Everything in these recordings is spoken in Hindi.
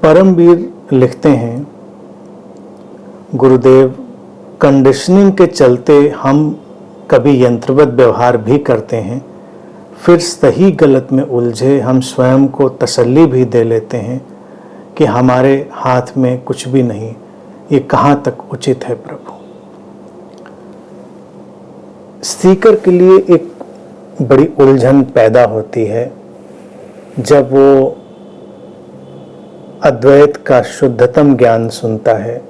परमवीर लिखते हैं, गुरुदेव, कंडीशनिंग के चलते हम कभी यंत्रवत व्यवहार भी करते हैं, फिर सही गलत में उलझे हम स्वयं को तसल्ली भी दे लेते हैं कि हमारे हाथ में कुछ भी नहीं। ये कहाँ तक उचित है प्रभु? सीकर के लिए एक बड़ी उलझन पैदा होती है जब वो अद्वैत का शुद्धतम ज्ञान सुनता है।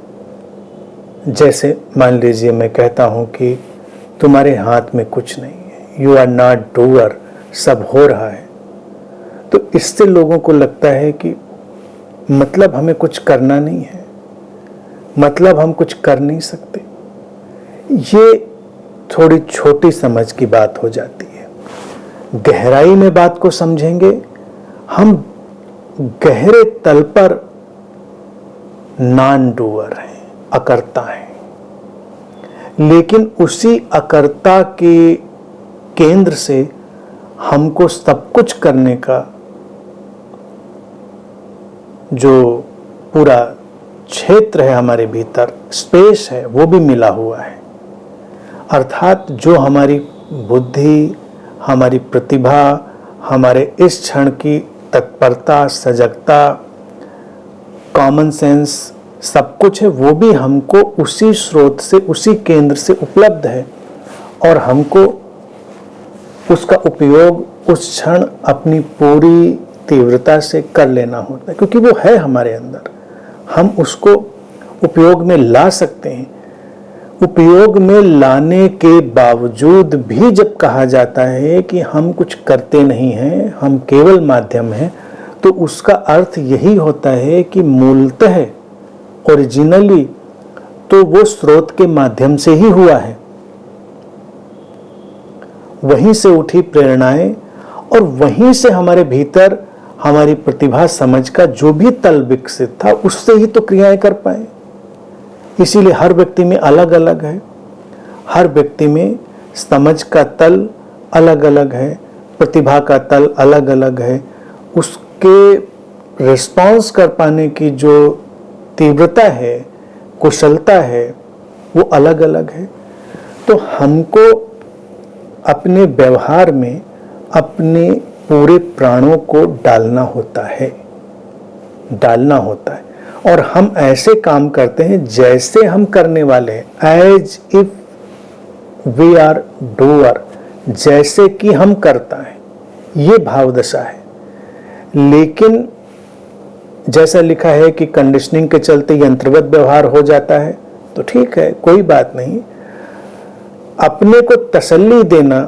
जैसे मान लीजिए मैं कहता हूँ कि तुम्हारे हाथ में कुछ नहीं है, यू आर नॉट डूअर, सब हो रहा है, तो इससे लोगों को लगता है कि मतलब हमें कुछ करना नहीं है, मतलब हम कुछ कर नहीं सकते। ये थोड़ी छोटी समझ की बात हो जाती है। गहराई में बात को समझेंगे, हम गहरे तल पर नॉन डूअर हैं, अकर्ता हैं, लेकिन उसी अकर्ता के केंद्र से हमको सब कुछ करने का जो पूरा क्षेत्र है हमारे भीतर, स्पेस है, वो भी मिला हुआ है। अर्थात जो हमारी बुद्धि, हमारी प्रतिभा, हमारे इस क्षण की तत्परता, सजगता, कॉमन सेंस, सब कुछ है, वो भी हमको उसी स्रोत से, उसी केंद्र से उपलब्ध है और हमको उसका उपयोग उस क्षण अपनी पूरी तीव्रता से कर लेना होता है, क्योंकि वो है हमारे अंदर। हम उसको उपयोग में ला सकते हैं। उपयोग में लाने के बावजूद भी जब कहा जाता है कि हम कुछ करते नहीं हैं, हम केवल माध्यम हैं, तो उसका अर्थ यही होता है कि मूलतः ओरिजिनली तो वो स्रोत के माध्यम से ही हुआ है, वहीं से उठी प्रेरणाएं और वहीं से हमारे भीतर हमारी प्रतिभा, समझ का जो भी तल विकसित था, उससे ही तो क्रियाएं कर पाए। इसीलिए हर व्यक्ति में अलग अलग है, हर व्यक्ति में समझ का तल अलग अलग है, प्रतिभा का तल अलग अलग है, उसके रिस्पॉन्स कर पाने की जो तीव्रता है, कुशलता है, वो अलग अलग है। तो हमको अपने व्यवहार में अपने पूरे प्राणों को डालना होता है, डालना होता है। और हम ऐसे काम करते हैं जैसे हम करने वाले हैं, as if we are doer, जैसे कि हम करता है, ये भाव दशा है। लेकिन जैसा लिखा है कि कंडीशनिंग के चलते यंत्रवत व्यवहार हो जाता है, तो ठीक है, कोई बात नहीं। अपने को तसल्ली देना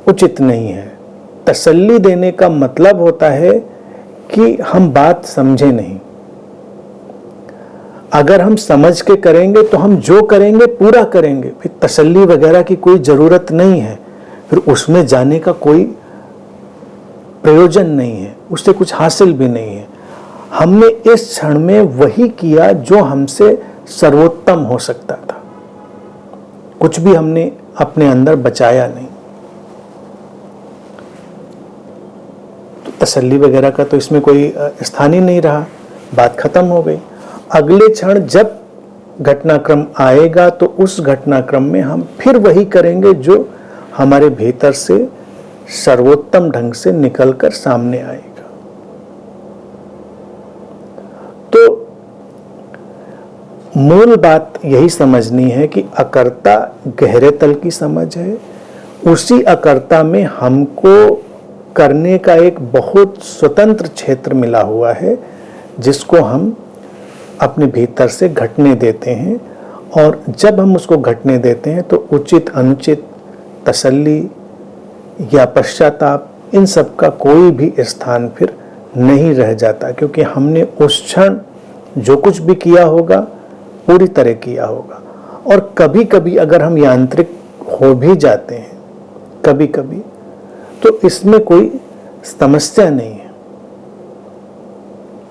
उचित नहीं है। तसल्ली देने का मतलब होता है कि हम बात समझे नहीं। अगर हम समझ के करेंगे तो हम जो करेंगे पूरा करेंगे, फिर तसल्ली वगैरह की कोई जरूरत नहीं है, फिर उसमें जाने का कोई प्रयोजन नहीं है, उससे कुछ हासिल भी नहीं है। हमने इस क्षण में वही किया जो हमसे सर्वोत्तम हो सकता था, कुछ भी हमने अपने अंदर बचाया नहीं। तो तसल्ली वगैरह का तो इसमें कोई स्थान ही नहीं रहा, बात खत्म हो गई। अगले क्षण जब घटनाक्रम आएगा तो उस घटनाक्रम में हम फिर वही करेंगे जो हमारे भीतर से सर्वोत्तम ढंग से निकलकर सामने आएगा। तो मूल बात यही समझनी है कि अकर्ता गहरे तल की समझ है, उसी अकर्ता में हमको करने का एक बहुत स्वतंत्र क्षेत्र मिला हुआ है, जिसको हम अपने भीतर से घटने देते हैं। और जब हम उसको घटने देते हैं तो उचित अनुचित, तसल्ली या पश्चाताप, इन सब का कोई भी स्थान फिर नहीं रह जाता, क्योंकि हमने उस क्षण जो कुछ भी किया होगा पूरी तरह किया होगा। और कभी कभी अगर हम यांत्रिक हो भी जाते हैं कभी कभी, तो इसमें कोई समस्या नहीं है।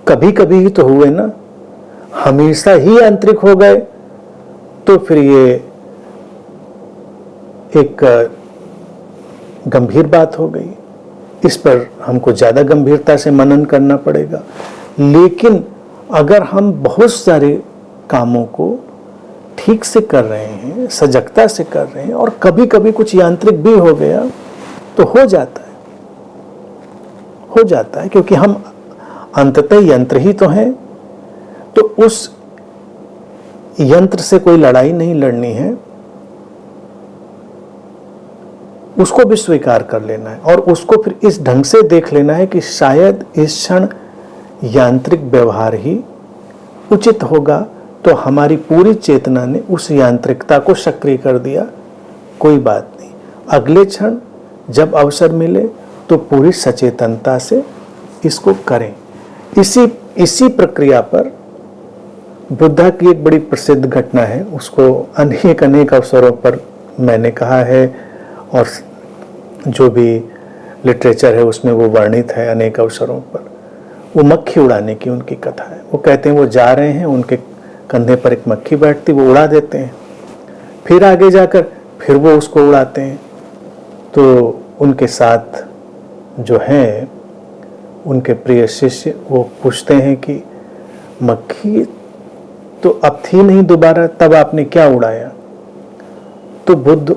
कभी कभी ही तो हुए ना, हमेशा ही यांत्रिक हो गए तो फिर ये एक गंभीर बात हो गई। इस पर हमको ज़्यादा गंभीरता से मनन करना पड़ेगा। लेकिन अगर हम बहुत सारे कामों को ठीक से कर रहे हैं, सजगता से कर रहे हैं, और कभी कभी कुछ यांत्रिक भी हो गया तो हो जाता है, क्योंकि हम अंततः यंत्र ही तो हैं। तो उस यंत्र से कोई लड़ाई नहीं लड़नी है, उसको भी स्वीकार कर लेना है और उसको फिर इस ढंग से देख लेना है कि शायद इस क्षण यांत्रिक व्यवहार ही उचित होगा। तो हमारी पूरी चेतना ने उस यांत्रिकता को सक्रिय कर दिया, कोई बात नहीं, अगले क्षण जब अवसर मिले तो पूरी सचेतनता से इसको करें। इसी प्रक्रिया पर बुद्धा की एक बड़ी प्रसिद्ध घटना है, उसको अनेक अवसरों पर मैंने कहा है और जो भी लिटरेचर है उसमें वो वर्णित है अनेक अवसरों पर। वो मक्खी उड़ाने की उनकी कथा है। वो कहते हैं वो जा रहे हैं, उनके कंधे पर एक मक्खी बैठती, वो उड़ा देते हैं, फिर आगे जाकर फिर वो उसको उड़ाते हैं। तो उनके साथ जो हैं उनके प्रिय शिष्य वो पूछते हैं कि मक्खी तो अब थी नहीं दोबारा, तब आपने क्या उड़ाया? तो बुद्ध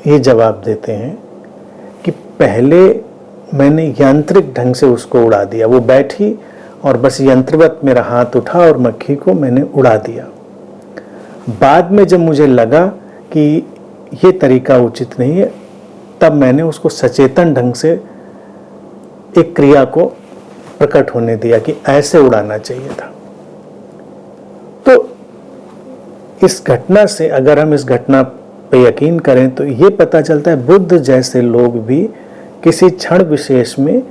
ये जवाब देते हैं कि पहले मैंने यांत्रिक ढंग से उसको उड़ा दिया, वो बैठी और बस यंत्रवत मेरा हाथ उठा और मक्खी को मैंने उड़ा दिया। बाद में जब मुझे लगा कि ये तरीका उचित नहीं है, तब मैंने उसको सचेतन ढंग से एक क्रिया को प्रकट होने दिया कि ऐसे उड़ाना चाहिए था। तो इस घटना से अगर हम इस घटना पे यकीन करें तो ये पता चलता है बुद्ध जैसे लोग भी किसी क्षण विशेष में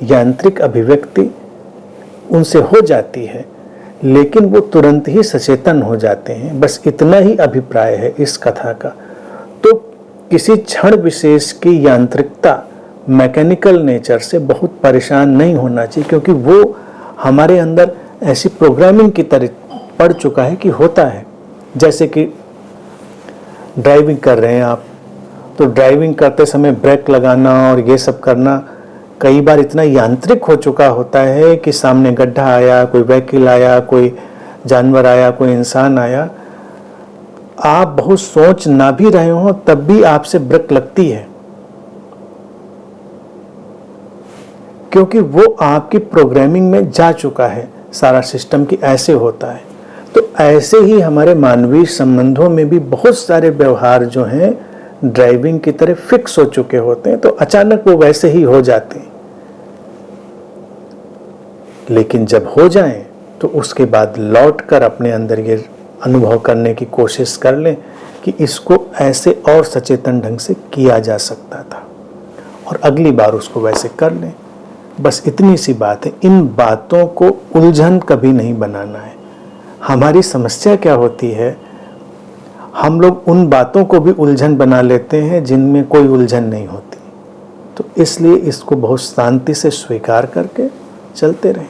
यांत्रिक अभिव्यक्ति उनसे हो जाती है, लेकिन वो तुरंत ही सचेतन हो जाते हैं। बस इतना ही अभिप्राय है इस कथा का। तो किसी क्षण विशेष की यांत्रिकता, मैकेनिकल नेचर से बहुत परेशान नहीं होना चाहिए, क्योंकि वो हमारे अंदर ऐसी प्रोग्रामिंग की तरह पड़ चुका है कि होता है। जैसे कि ड्राइविंग कर रहे हैं आप, तो ड्राइविंग करते समय ब्रेक लगाना और ये सब करना कई बार इतना यांत्रिक हो चुका होता है कि सामने गड्ढा आया, कोई व्हीकल आया, कोई जानवर आया, कोई इंसान आया, आप बहुत सोच ना भी रहे हो तब भी आपसे ब्रेक लगती है, क्योंकि वो आपकी प्रोग्रामिंग में जा चुका है सारा सिस्टम की ऐसे होता है। तो ऐसे ही हमारे मानवीय संबंधों में भी बहुत सारे व्यवहार जो हैं ड्राइविंग की तरह फिक्स हो चुके होते हैं, तो अचानक वो वैसे ही हो जाते हैं। लेकिन जब हो जाएं तो उसके बाद लौटकर अपने अंदर ये अनुभव करने की कोशिश कर लें कि इसको ऐसे और सचेतन ढंग से किया जा सकता था, और अगली बार उसको वैसे कर लें। बस इतनी सी बात है। इन बातों को उलझन कभी नहीं बनाना है। हमारी समस्या क्या होती है, हम लोग उन बातों को भी उलझन बना लेते हैं जिनमें कोई उलझन नहीं होती। तो इसलिए इसको बहुत शांति से स्वीकार करके चलते रहें।